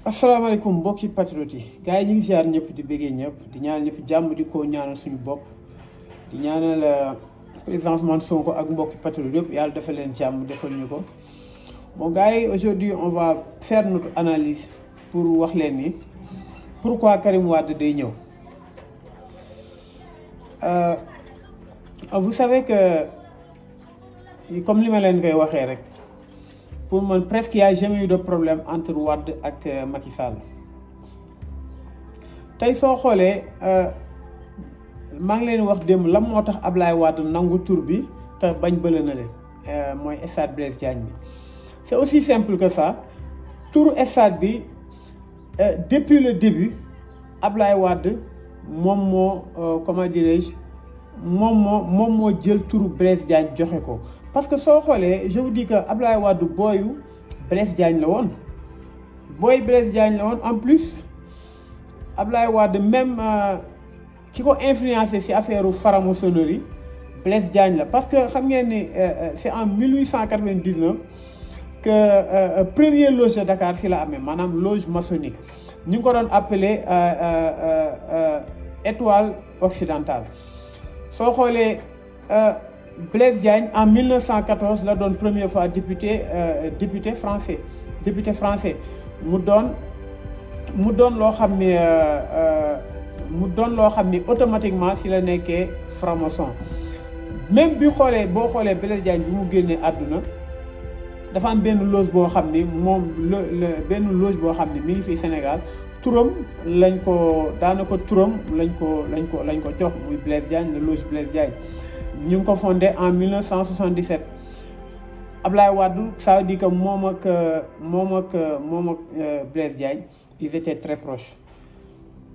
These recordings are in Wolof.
asalaamaaleykum mbokki patriote yi gars yi ñu ngi ziar ñëpp di bëggee ñëpp di ñaanal ñëpp jàmm di ko ñaanal suñu bopp di ñaanal président Ousmane Sonko ak mbokki patriote yëpp yàlla defal leen jàmm defal ñu ko. Bon gars yi aujourd'hui on va faire notre analyse pour wax leen ni pourquoi Karim Wade day ñëw. Vous savez que comme li ma leen koy waxee rek. Pour moi, presque il n'y a jamais eu de problème entre Wade et Macky Sall. Tay so xolé ma ngi leen wax dem lam motax Ablaye Wade nangu tour bi te bañ beulé na len moy stade Blaise Diagne bi. C'est aussi simple que ça. Tour stade bi depuis le début Ablaye Wade mom mo comment dirais-je mom mo jël tour Blaise Diagne joxé ko. Parce que so xolé je vous dis que Ablaye Wade boyu Blaise Diagne la won boy Blaise Diagne la won en plus Ablaye Wade même ki ko influencé ci affaire franc-maçonnerie Blaise Diagne la parce que xam ngeen ni c'est en 1899 que premier loge de Dakar ci la amé manam loge maçonnique ñu ko doon appelé étoile occidentale so xolé Blaise Diagne en 1914 la donne première fois député français mu donne lo xamni automatiquement si la nekkee franc-maçon même bi xolé bo xolé Blaise Diagne bi mu génné aduna dafa am benn loge bo xamni mom benn loge bo xamni mi ngi fi Sénégal turam lañ ko danako turam lañ ko jox muy Blaise Diagne la loge Blaise Diagne ñu ko fondé en 1977 Ablaye Wade ça veut dire que moom ak Blaise Diagne ils étaient très proches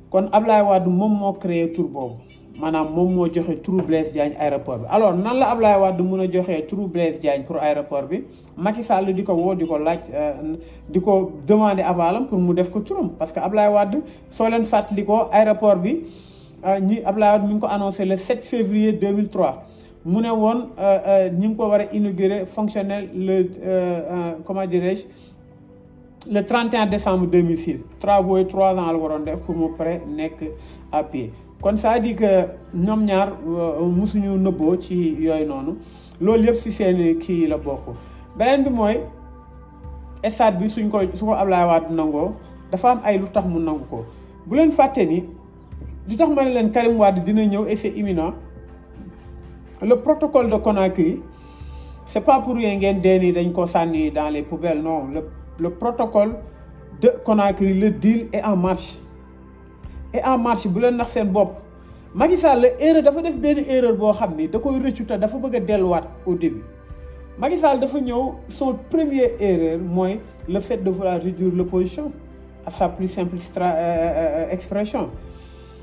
kon Ablaye Wade moom moo créé tour boobu maanaam moom moo joxe turu Blaise Diagne aéroport bi alors nan la Ablaye Wade mën a joxe turu Blaise Diagne pour aéroport bi Macky Sall di ko woo di ko laaj di ko demander avalam pour mu def ko turam parce que Ablaye Wade soo leen fàttali ko aéroport bi Ablaye Wade mi ngi ko annoncé le 7 février 2003 mu ne woon ñu ngi ko war a inaugurer fonctionnel le comment dirais-je le 31 décembre 2006 travaux yi 3 ans la waroon def pour mu pare nekk à pied kon ça dit que ñoom ñaar musuñu nëbboo ci yooyu noonu loolu yëpp si seen kii la bokk beneen bi mooy stade bi su ko Ablaye Wade nangoo dafa am ay lu tax mu nangu ko bu leen fàtte ni li tax ma ne leen Karim Wade dina ñëw et c'est imminent. Le protocole de Conakry, c'est pas pour rien que Deni dañ ko sanni dans les poubelles, non. Le protocole de Conakry, le deal est en marche. Et en marche, bu len nax sen bop. Macky Sall erreur dafa def ben erreur bo xamni da koy reccu ta dafa bëgg delluwaat au début. Macky Sall dafa ñëw son premier erreur moy le fait de vouloir réduire l'opposition à sa plus simple expression.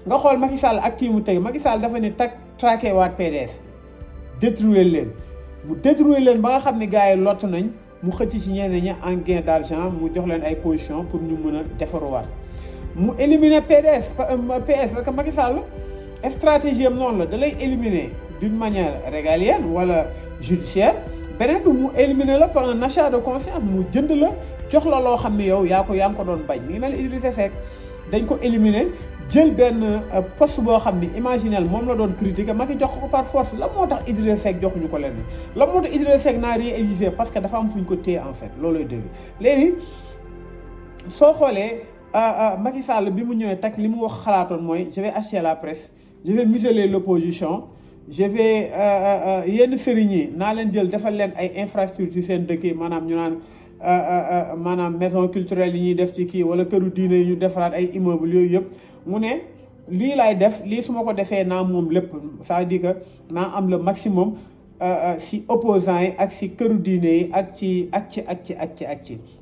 Nga xol Macky Sall ak timu tay Macky Sall dafa ni tak traquer waat PDS. Détruire leen mu détruire leen ba nga xam ne gars yi lott nañ mu xëcc ci ñeneen ñi en gain d'argent mu jox leen ay position pour ñu mën a defaruwaat mu éliminer PS parce que Macky Sall stratégie am noonu la da lay éliminer d'une manière régalienne wala judiciaire beneen bi mu éliminer la par un achat de conscience mu jënd la jox la loo xam ne yow yaa ngi ko doon bañ mi ngi mel ni Idrissa Seck dañ ko éliminer jël benn poste boo xam ni imaginel moom la doon critiquer Macky jox ko par force la moo tax Idrissa Seck joxuñu ko leen la moo tax Idrissa Seck n'a rien exigé parce que dafa am fu ñu ko téye en fait loolooy dëgg léegi soo xoolee Macky Sall bi mu ñëwee teg li mu wax xalaatoon mooy je vais acheter la presse je vais museler l'opposition je vais yenn sëriñ yi naa leen jël defal leen ay infrastructures seen dëkk yi maanaam ñu naan maanaam maison culturelle yi ñuy def ci kii wala këru diine yi ñu defaraat ay immeubles yooyu yëpp mu ne lii laay def lii su ma ko defee naa moom lépp ça veut dire que naa am le maximum si opposants yi ak si këru diine yi ak ci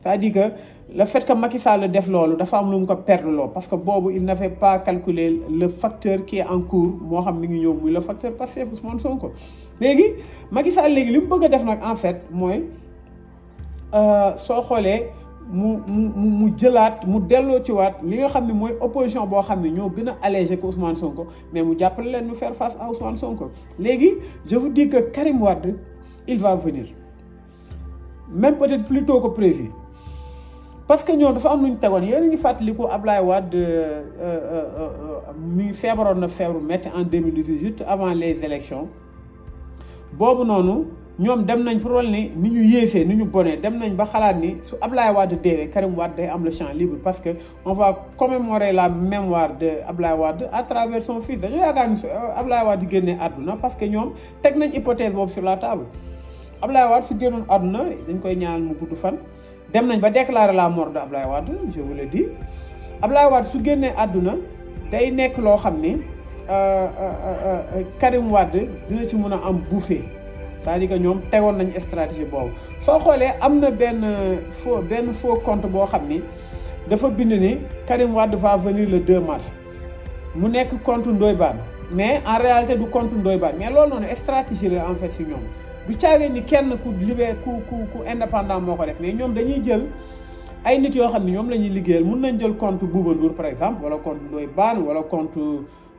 ça veut dire que le fait que Macky Sall def loolu dafa am lu mu ko perdre loo parce que boobu il n'avait pas calculé le facteur qui est en cours moo xam mi ngi ñëw muy le facteur Pastef Ousmane Sonko léegi Macky Sall léegi li mu bëgg a def nag en fait mooy soo xoolee mu jëlaat mu delloo ci waat li nga xam ne mooy opposition boo xam ne ñoo gën a allégé ko Ousmane Sonko mais mu jàppale leen ñu faire face à Ousmane Sonko léegi je vous dis que Karim Wade il va venir même peut-être plus tôt que prévu parce que ñoom dafa am lu ñu tegoon yéen a ngi fàttaliku Ablaye Wade mi feebaroon na feebaru métti en 2018 juste avant les élections boobu noonu ñoom dem nañ pour wal ni ñu yéesee ni ñu bonee dem nañ ba xalaat ni su Ablaye Wade deewee Karim Wade day am le champ libre parce que on va commémorer la mémoire de Ablaye Wade à travers son fils dañoo yaakaar ni su Ablaye Wade di génnee àdduna parce que ñoom teg nañ hypothèse boobu sur la table Ablaye Wade su génnoon àdduna dañ koy ñaanal mu gudd fan dem nañ ba déclarer la mort de Ablaye Wade je vous le dis Ablaye Wade su génnee àdduna day nekk loo xam ni Karim Wade dina ci mën a am bouffée c'est-à-dire que ñoom tegoon nañ stratégie boobu soo xoolee am na benn faux compte boo xam ni dafa bind ni Karim Wade va venir le 2 mars mu nekk compte Ndoye Bane mais en réalité du compte Ndoye Bane mais loolu noonu stratégie la en fait si ñoom du caagee ni kenn ku indépendant moo ko def mais ñoom dañuy jël ay nit yoo xam ne ñoom la ñuy liggéeyal mun nañ jël compte Bouba Ndour par exemple wala compte Ndoye Bane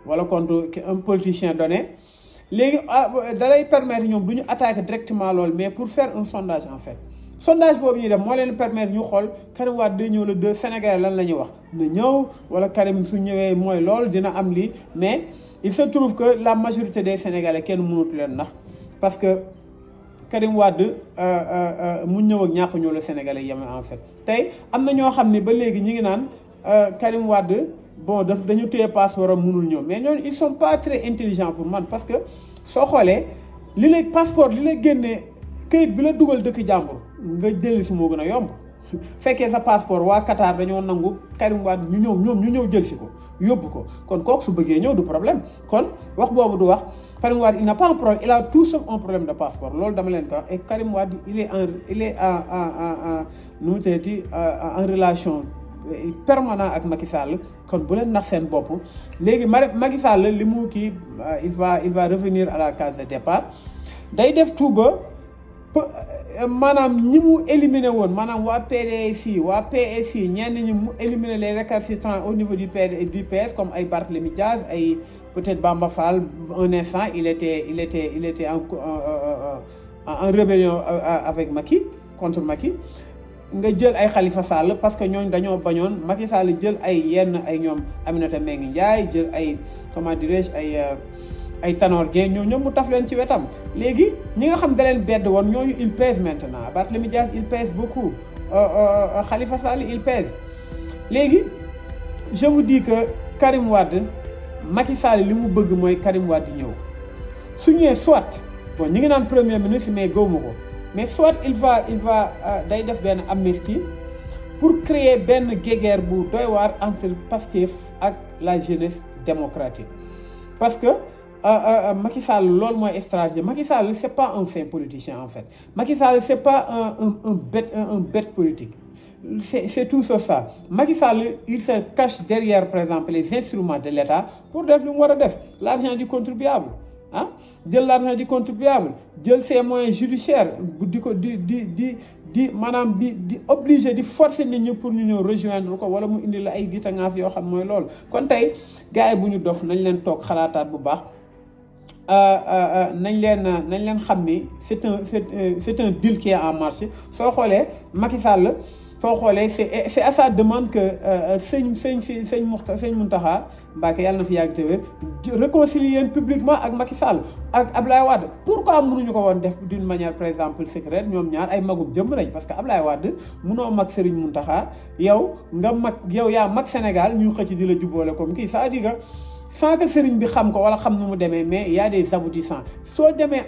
wala compte un politicien donné léegi da lay permettre ñoom du ñu attaquer directement loolu mais pour faire un sondage en fait sondage boobu ñuy def moo leen permettre ñu xool Karim Wade day ñëw le 2 Sénégalais lan la ñuy wax na ñëw wala Karim su ñëwee mooy loolu dina am lii mais il se trouve que la majorité des Sénégalais kenn mënatu leen nax parce que Karim Wade mu ñëw ak ñàkk ñëw la Sénégalais yeme en fait tey am na ñoo xam ne ba léegi ñu ngi naan Karim Wade bon dañu téye passeport am mënul ñëw mais ñooñu ils sont pas très intelligents pour man parce que soo xoolee li lay passeport li lay génnee këyit bi la dugal dëkk jàmbur nga jëli si moo gën a yomb fekkee sa passeport waa Qatar dañoo nangu Karim Wade ñu ñëw jël si ko yóbbu ko kon kooku su bëggee ñëw du problème kon wax boobu du wax Karim Wade il n'a pas un problème il a tout sauf un problème de passeport loolu dama leen ko wax et Karim Wade il est en nu mu teeti en relation permanent ak Macky Sall kon bu leen nax seen bopp léegi Macky Sall li mu kii il va revenir à la case de départ day def tout ba maanaam ñi mu éliminé woon maanaam waa PDS waa PS ñenn ñi mu éliminé les récalcitrants au niveau du PS comme ay Barthélémy Diaz ay peut-être Bamba Fall un instant il était en rébellion avec Macky contre Macky nga jël ay Khalifa Sall parce que ñooñ dañoo bañoon Macky Sall jël ay ñoom Aminata Mbengue Ndiaye jël ay comment dirais-je ay Tanor Dieng ñoom mu taf leen ci wetam léegi ñi nga xam da leen bedd woon ñooñu il pèse maintenant Barthélémy Dias il pèse beaucoup Khalifa Sall il pèse léegi je vous dis que Karim Wade Macky Sall li mu bëgg mooy Karim Wade ñëw su ñëwee soit bon ñi ngi naan premier ministre mais gëwuma ko mais soit il va day def benn amnistie pour créer benn guéguerre bu doy waar entre Pastef ak la jeunesse démocratique parce que Macky Sall loolu mooy stratégie Macky Sall c'est pas un fin politicien en fait Macky Sall c'est pas un bête politique c'est tout ça Macky Sall il se cache derrière par exemple les instruments de l'État pour def lu mu war a def l'argent du contribuable jël l'argent du contribuable jël ses moyens judiciaires di ko di maanaam di obligé di forcer nit ñi pour ñu ñëw rejoindre ko wala mu indi la ay gitangaas yoo xam mooy loolu kon tey gars yi bu ñu dof nañ leen toog xalaataat bu baax nañ leen xam ni c'est un deal qui est en marche soo xoolee Macky Sall soo xoolee c'est à sa demande que sëñ Mountakha Mbacké yàlla na fi yàgg te wér réconcilier publiquement ak Macky Sall ak Ablaye Wade pourquoi mënuñu ko woon def d'une manière par exemple secrète ñoom ñaar ay magum jëmm lañ parce que Ablaye Wade mënoo mag Serigne Mountakha yow yaa mag Sénégal ñu xëcc di la jubboole comme kii c'est-à-dire que sans que Serigne bi xam ko wala xam nu mu demee mais il y a des aboutissants soo demee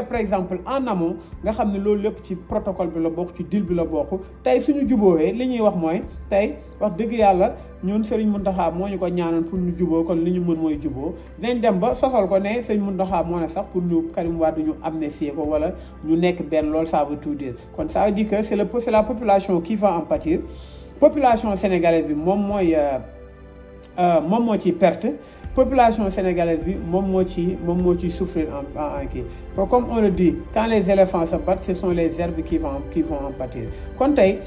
par exemple en amont nga xam ne loolu lépp ci protocole bi la bokk ci deal bi la bokk tey suñu jubóowee li ñuy wax mooy tey wax dëgg yàlla ñun Serigne Mountakha moo ñu ko ñaanoon pour ñu jubóo kon li ñu mën mooy jubóo dañ dem ba sosal ko ne Serigne Mountakha moo ne sax pour ñu Karim Wade ñu amnistier ko wala ñu nekk benn loolu ça veut tout dire kon ça veut dire que c'est la population qui va en pâtir population sénégalaise bi moom moo ciy perte population sénégalaise bi moom moo ciy souffrir en kii comme on le dit quand les éléphants se battent ce sont les herbes qui vont en pâtir kon tey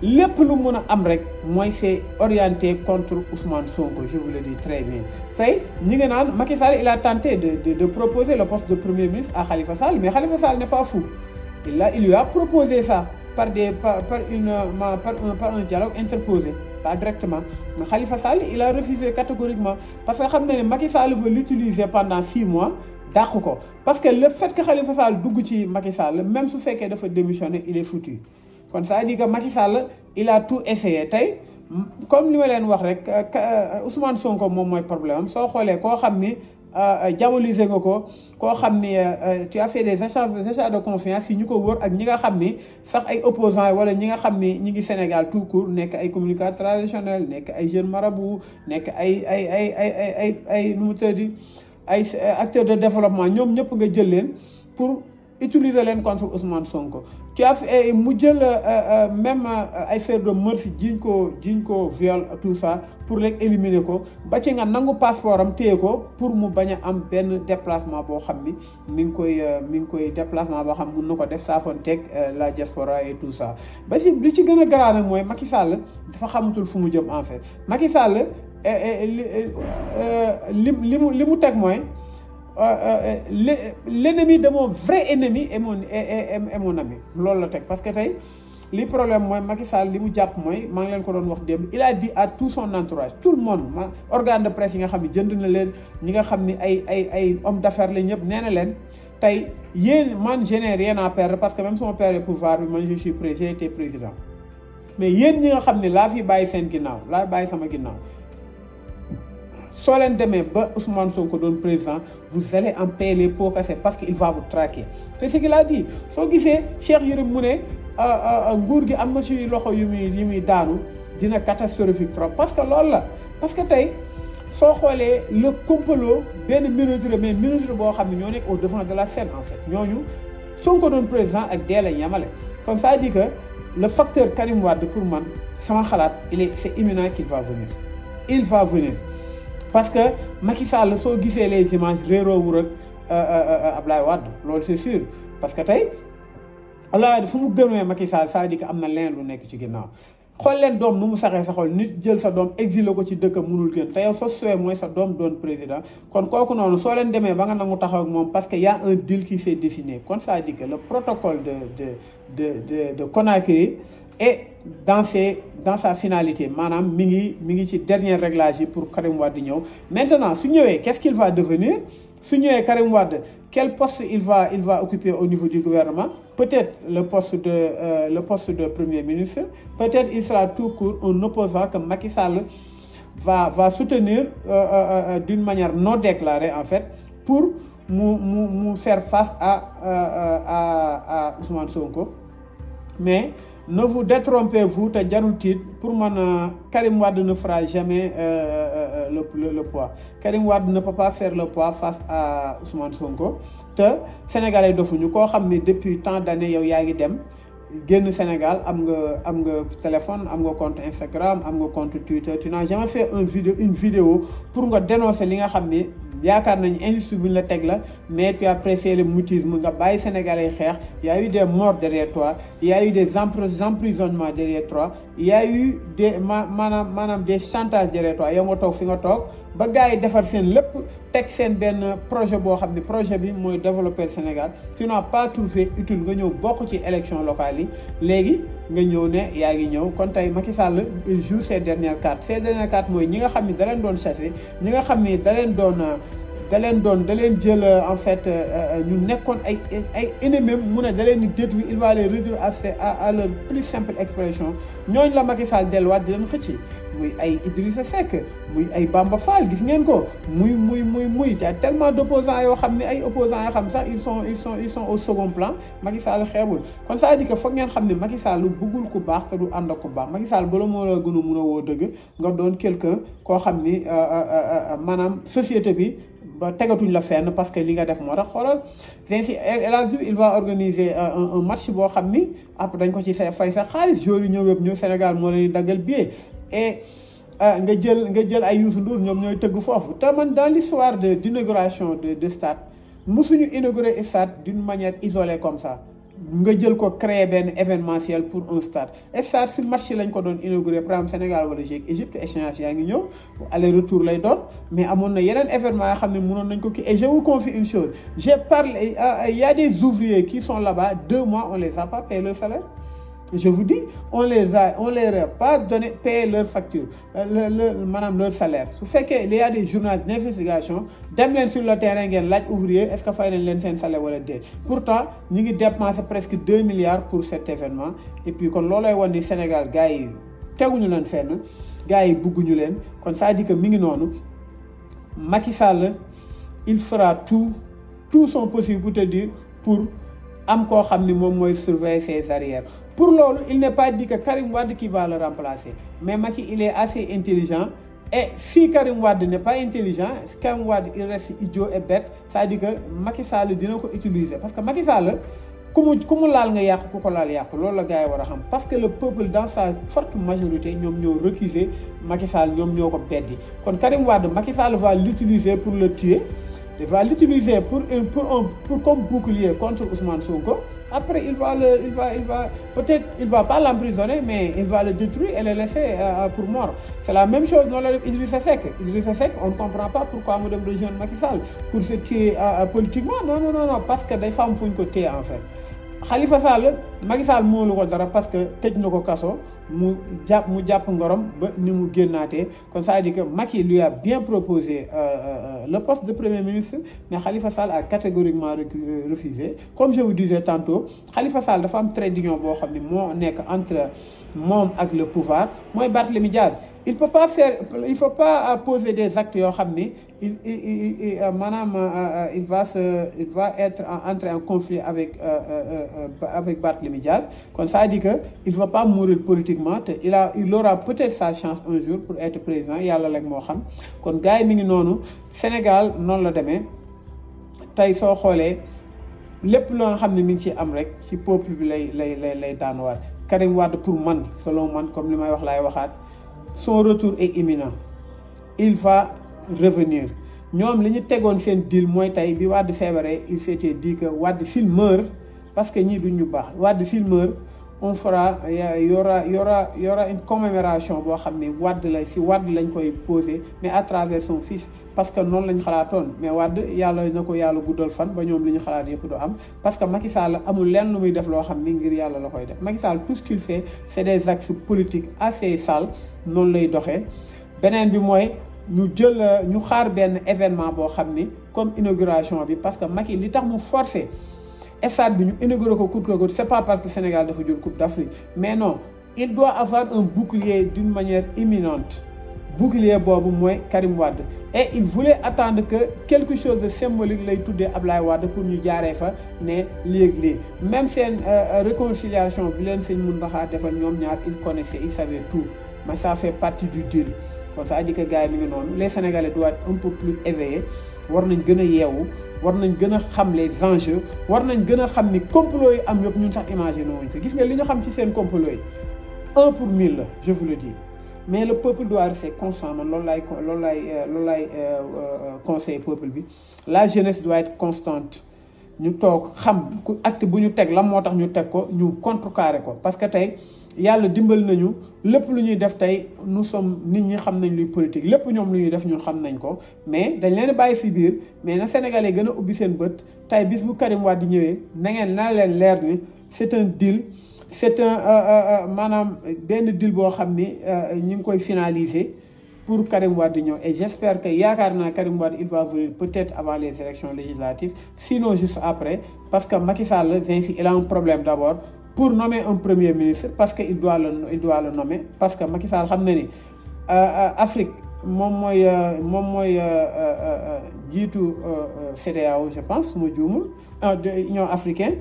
lépp lu mën a am rek mooy c'est orienté contre Ousmane Sonko je vous le dis très bien tey ñi ngi naan Macky Sall il a tenté de proposer le poste de premier ministre à Khalifa Sall mais Khalifa Sall n'est pas fou il lui a proposé ça par un dialogue interposé, pas directement. Mais Khalifa Sall, il a refusé catégoriquement parce que Macky Sall veut l'utiliser pendant 6 mois. D'accord. Parce que le fait que Khalifa Sall dugg ci Macky Sall, même si fait qu'il doit démissionner, il est foutu. Comme ça dit que Macky Sall, il a tout essayé. Comme je l'ai dit, Ousmane Sonko moom mooy problème soo xoolee koo xam ni diaboliser nga ko koo xam ni tu as fait des achats de confiance yi ñu ko wër ak ñi nga xam ni sax ay opposants wala ñi nga xam ni ñi ngi Sénégal tout court nekk ay communicateurs traditionnels nekk ay jeunes marabouts nekk ay nu mu tëddi ay acteurs de développement ñoom ñëpp nga jël leen pour utiliser leen contre Ousmane Sonko. Tu as fait mu jël même ay affaire de meurtre jiñ ko viol tout ça pour les éliminer ko ba ci nga nangu passeport am téye ko pour mu bañ a am benn déplacement boo xam ni mi ngi koy déplacement boo xam mun na ko def saafonteeg la diaspora et tout ça. ba ci li ci gën a garaaw nag mooy Macky Sall dafa xamatul fu mu jëm en fait Macky Sall li mu teg mooy. L'ennemi de mon vrai ennemi est mon ami loolu la teg parce que tey li problème mooy Macky Sall li mu jàpp mooy maa ngi leen ko doon wax démb il a dit à tout son entourage tout le monde organe de presse yi nga xam ne jënd na leen ñi nga xam ni ay homme d'affaires la ñëpp nee na leen tey yéen man je n'ai rien à perdre parce que même sama perdre pouvoir bi man j'ai été président mais yéen ñi nga xam ne laa fi bàyyi seen ginnaaw laa bàyyi sama ginnaaw soo leen demee ba Ousmane Sonko doon président vous allez en payer les pots cassés parce qu'il va vous traquer c'est ce qu'il a dit soo gisee Cheikh Yérim mu ne nguur gi am na ci loxo yu muy daanu dina catastrophique trop parce que loolu la parce que tey soo xoolee le complot benn minorité mais minorité boo xam ne ñoo nekk au devant de la scène en fait ñooñu Sonko doon président ak dee la ñamale kon ça dit que le facteur Karim Wade pour man sama xalaat c'est imminent qu'il va venir il va venir parce que Macky Sall soo gisee les images réeroowul ak Ablaye Wade loolu c'est sûr parce que tey Ablaye Wade fu mu gëmee Macky Sall ça dit que am na leen lu nekk ci ginnaaw xool leen doom nu mu saxee sa xol nit jël sa doom exilé ko ci dëkk mënul gën te yow soo suwee mooy sa doom doon président kon kooku noonu soo leen demee ba nga nangu taxaw ak moom parce que y a un deal qui s'est dessiné kon ça dit que le protocole de Conakry et dans sa finalité maanaam mi ngi ci dernier réglage yi pour Karim Wade ñëw maintenant su ñëwee qu'est-ce qu'il va devenir su ñëwee Karim Wade quel poste il va occuper au niveau du gouvernement peut-être le poste de premier ministre peut-être il sera tout court un opposant que Macky Sall va soutenir d'une manière non déclarée en fait pour mu faire face à Ousmane Sonko mais ne vous détrompez-vous te jarul tiit pour man Karim Wade ne fera jamais le poids Karim Wade ne peut pas faire le poids face à Ousmane Sonko te Sénégalais dofuñu koo xam ne depuis tant d'années yow yaa ngi dem génn Sénégal am nga téléphone am nga compte Instagram am nga compte Twitter tu n'as jamais fait une vidéo pour nga dénoncer li nga xam ne yaakaar nañu injustice bi ñu la teg la mais tu as préféré le mutisme nga bàyyi Sénégalais xeex y a eu des morts derrière toi y a eu des emprisonnements derrière toi y a eu des maanaam des chantages derrière toi yow nga toog fi nga toog ba gars yi defar seen lépp teg seen benn projet boo xam ne projet bi mooy développer le Sénégal tu n'as pas trouvé utile nga ñëw bokk ci élection locale yi léegi nga ñëw ne yaa ngi ñëw kon tey Macky Sall il joue ses dernières cartes mooy ñi nga xam ne da leen doon chasser ñi nga xam ne da leen jël en fait ñu nekkoon ay ennemis mu ne da leen di détruire il va les réduire à leur plus simple expression ñooñu la Macky Sall delluwaat di leen xëcc muy ay Idrissa Seck muy ay Bamba Fall gis ngeen ko muy y a tellement d'opposants yoo xam ne ay opposants yoo xam sax ils sont au second plan Macky Sall xeebul kon ça veut dire que foog ngeen xam ne Macky Sall bëggul ku baax te du ànd ak ku baax Macky Sall bala moo la gën a mun a woo dëgg nga doon quelqu'un koo xam ni maanaam société bi ba tegatuñ la fenn parce que li nga def moo tax xoolal ainsi El Hadji il va organiser un match boo xam ni après dañ ko ci fay sa xaalis joueurs yi ñëw yëpp ñëw Sénégal moo leen di daggal billet et nga jël ay Youssou Ndour ñoom ñooy tëgg foofu te man dans l'histoire d'inauguration de stade mosuñu inaugurer stade d'une manière isolée comme ça nga jël ko créer benn événementiel pour un stade stade si match lañ ko doon inauguré par exemple Sénégal wala Égypte échéance yaa ngi ñëw aller retour lay doon mais amoon na yeneen événement yoo xam ne mënoon nañ ko kii et je vous confie une chose j'ai parlé il y a des ouvriers qui sont là-bas 2 mois on les a pas payé leur salaire je vous dis on leur a pas donné payé leur facture madame leur salaire su fekkee il y a des journalistes d'investigation dem leen sur le terrain ngeen laaj ouvrier est-ce que fay nañ leen seen salaire wala déet pourtant ñu ngi dépensé presque 2 milliards pour cet événement et puis kon loolay wan ni Sénégal gars yi teguñu leen fenn gars yi bugguñu leen kon ça dit que mi ngi noonu Macky Sall il fera tout son possible pour te dire pour am koo xam ni moom mooy surveiller ses arrières pour loolu il n'est pas dit que Karim Wade qui va le remplacer mais Macky il est assez intelligent et si Karim Wade n'est pas intelligent Karim Wade il reste idiot et bête c'est-à-dire que Macky Sall dina ko utiliser parce que Macky Sall ku mu laal nga yàqu ku ko laal yàqu loolu la gars yi war a xam parce que le peuple dans sa forte majorité ñoom ñoo récuser Macky Sall ñoom ñoo ko beddi kon Karim Wade Macky Sall va l'utiliser pour le tuer. Il va l'utiliser pour comme bouclier contre Ousmane Sonko. Après, peut-être il va pas l'emprisonner, mais il va le détruire et le laisser pour mort. C'est la même chose dans Idrissa Seck. Idrissa Seck, on ne comprend pas pourquoi nous devons rejoindre Macky Sall pour se tuer politiquement. Non, parce que des femmes font une côté en fait. Khalifa Sall, Macky Sall moo lu ko dara parce que tëj na ko kaso mu jàpp ngorom ba ni mu génnaatee kon ça veut dire que Macky lui a bien proposé le poste de premier ministre mais Khalifa Sall a catégoriquement refusé comme je vous disais tantôt Khalifa Sall dafa am trait d'union boo xam ne moo nekk entre moom ak le pouvoir mooy Barthélémy Diaz il faut pas poser des actes yoo xam ni maanaam il va être entrer en conflit avec Barthélémy Diaz kon ça dit que il va pas mourir politiquement te il aura peut-être sa chance un jour pour être président yàlla rek moo xam kon gars yi mi ngi noonu Sénégal noonu la demee tey soo xoolee lépp loo nga xam ne mi ngi ci am rek ci peuple bi lay daanuwaat Karim Wade pour man selon man comme li may wax laay waxaat son retour est imminent il va revenir ñoom li ñu tegoon seen deal mooy tey bi Wade feebaree il s'était dit que Wade s'il meurt parce que ñii duñ ñu baax Wade s'il meurt on fera y aura une commémoration boo xam ne Wade lañ koy poser mais à travers son fils parce que noonu lañ xalaatoon mais Wade yàlla na ko yàlla guddal fan ba ñoom li ñu xalaat yëpp du am parce que Macky Sall amul lenn lu muy def loo xam ni ngir yàlla la koy def Macky Sall tout ce qu'il fait c'est des axes politiques assez sales noonu lay doxee beneen bi mooy ñu xaar benn événement boo xam ni comme inauguration bi parce que Macky li tax mu forcé stade bi ñu inauguré ko coûte que coûte c'est pas parce que Sénégal dafa jël coupe d'Afrique mais non il doit avoir un bouclier d'une manière imminente bouclier boobu mooy Karim Wade et il voulait attendre que quelque chose de symbolique lay tuddee Ablaye Wade pour ñu jaaree fa ne léegi même seen réconciliation bi leen sëñ Mountakha defal ñoom ñaar il connaissait il savait tout mais ça fait partie du deal kon ça dit que gars yi mi ngi noonu les Sénégalais doivent être un peu plus éveillés war nañ gën a yeewu war nañ gën a xam les enjeux war nañ gën a xam ni complot yi am yëpp ñun sax imaginer wuñ ko gis nga li ñu xam ci seen complot yi 1 pour 1000 la je vous le dis mais le peuple doit rester constant man loolu laay conseiller peuple bi la jeunesse doit être constante ñu toog xam acte bu ñu teg la moo tax ñu teg ko ñu contrecarrer ko parce que tey yàlla dimbal nañu lépp lu ñuy def tey nous sommes nit ñi xam nañ luy politique lépp ñoom lu ñuy def ñun xam nañ ko mais dañ leen bàyyi ci biir mais na Sénégalais gën a ubbi seen bët tey bis bu Karim Wade di ñëwee na leen leer ni c'est un deal c'est un maanaam benn deal boo xam ni ñu ngi koy finaliser pour Karim Wade ñëw et j'espère que yaakaar naa Karim Wade il va venir peut-être avant les élections législatives sinon juste après parce que Macky Sall il a un problème d'abord pour nommer un premier ministre parce que il doit le nommer parce que Macky Sall xam na ni Afrique moom mooy jiitu CEDEAO je pense su ma juumul Union africaine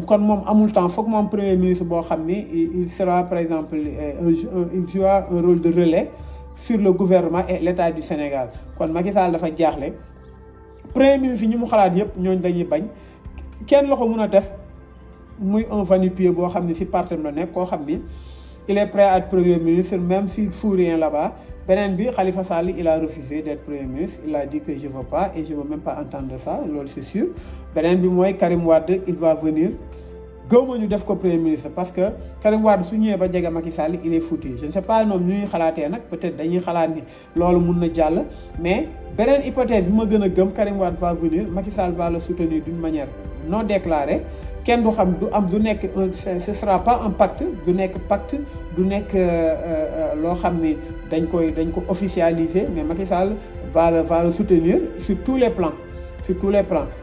kon moom amul temps foog moom premier ministre boo xam ni il sera par exemple il jouera un rôle de relais sur le gouvernement et l'État du Sénégal kon Macky Sall dafa jaaxle premier ministre ñi mu xalaat yëpp ñooñu dañuy bañ kenn la ko mun a def muy un va-nu-pieds boo xam ne ci partem la nekk koo xam ni il est prêt à être premier ministre même s'il fout rien là-bas beneen bi Khalifa Sall il a refusé d'être premier ministre il a dit que je veux pas et je veux même pas entendre ça loolu c'est sûr beneen bi mooy Karim Wade il va venir gëwma ñu def ko premier ministre parce que Karim Wade su ñëwee ba jege Macky Sall il est foutu je ne sais pas ñoom ñuy xalaatee nag peut-être dañuy xalaat ni loolu mun na jàll mais beneen hypothèse bi ma gën a gëm Karim Wade va venir Macky Sall va le soutenir d'une manière non déclarée kenn du xam du am du nekk ce sera pas un pacte du nekk pacte du nekk loo xam ni dañ ko officialiser mais Macky Sall va le soutenir sur tous les plans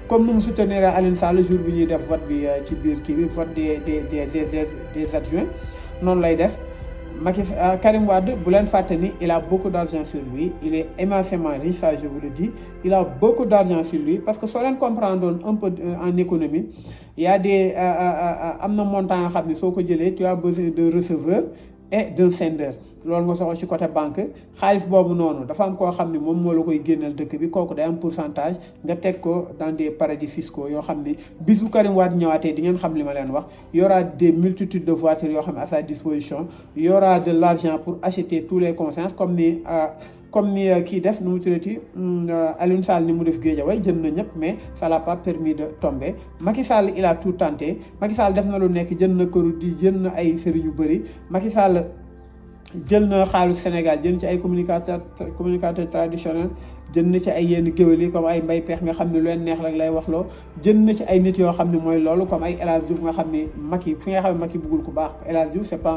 comme nu mu soutenir Aliou Sall jour bi ñuy def vote bi ci biir kii bi vote des adjoints noonu lay def Karim Wade bu leen fàtte ni il a beaucoup d'argent sur lui il est immensément riche, ça je vous le dis, il a beaucoup d'argent sur lui parce que soo leen comprendre un peu en économie il y a des am na montant yoo xam ne soo ko jëlee tu as besoin d'un receveur et d'un sendeur loolu nga soxla ci côté banque xaalis boobu noonu dafa am koo xam ne moom moo la koy génnal dëkk bi kooku day am pourcentage nga teg ko dans des paradis fiscaux yoo xam ne bis bu Karim Wade ñëwaatee di ngeen xam li ma leen wax y aura des multitudes de voitures yoo xam ne à sa disposition y aura de l'argent pour acheter tous les consciences comme ni kii def nu mu tuddati Aliou Sall ni mu def Guédiawaye jënd na ñëpp mais ça l'a pas permis de tomber Macky Sall il a tout tenté Macky Sall def na lu nekk jënd na këru di jënd na ay sëriñ yu bëri Macky Sall jël na xaalis Sénégal jënd ci ay communicateur traditionnel jënd na ci ay yenn géwél yi comme ay mbay peex nga xam ne lu leen neex rek lay wax loo jënd na ci ay nit yoo xam ne mooy loolu comme ay El Hadj Diouf nga xam ne Macky fi nga xam ne Macky bëggul ku baax El Hadj Diouf c'est pas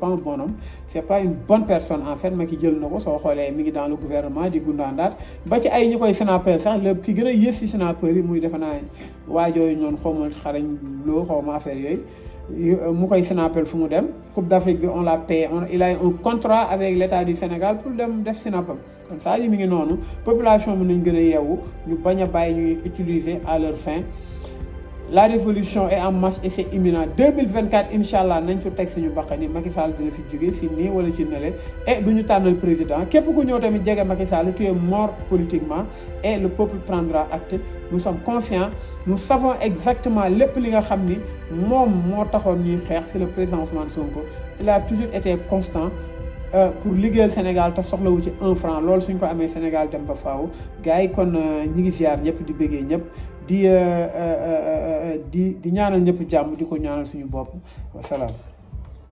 un bon homme c'est pas une bonne personne en fait Macky jël na ko soo xoolee mi ngi dans le gouvernement di gundaandaat ba ci ay ñi koy sénateur sax lépp ki gën a yées ci sénateur yi muy defe naa waajooyu noonu xaw ma xarañ loo xaw ma affaire yooyu mu koy Snapel fu mu dem Coupe d'Afrique bi on l'a payé il a un contrat avec l'État du Sénégal pour dem def Snapel kon ça mi ngi noonu population bi nañ gën a yeewu ñu bañ a bàyyi ñuy utiliser à leur fin la révolution est en marche et c'est imminent 2024 incha allah nañ ko teg suñu baqan yi Macky Sall dina fi jóge si nii wala si nale et du ñu tànnal président képp ku ñëw tamit jege Macky Sall tu es mort politiquement et le peuple prendra acte nous sommes conscients nous savons exactement lépp li nga xam ni moom moo taxoon ñuy xeex c'est le président Ousmane Sonko il a toujours été constant pour liggéeyal Sénégal te soxlawu ci 1 franc loolu suñ ko amee Sénégal dem ba faaw gars yi kon ñi ngi ziar ñëpp di bëggee ñëpp di ñaanal ñëpp jàmm di ko ñaanal suñu bopp wasalaam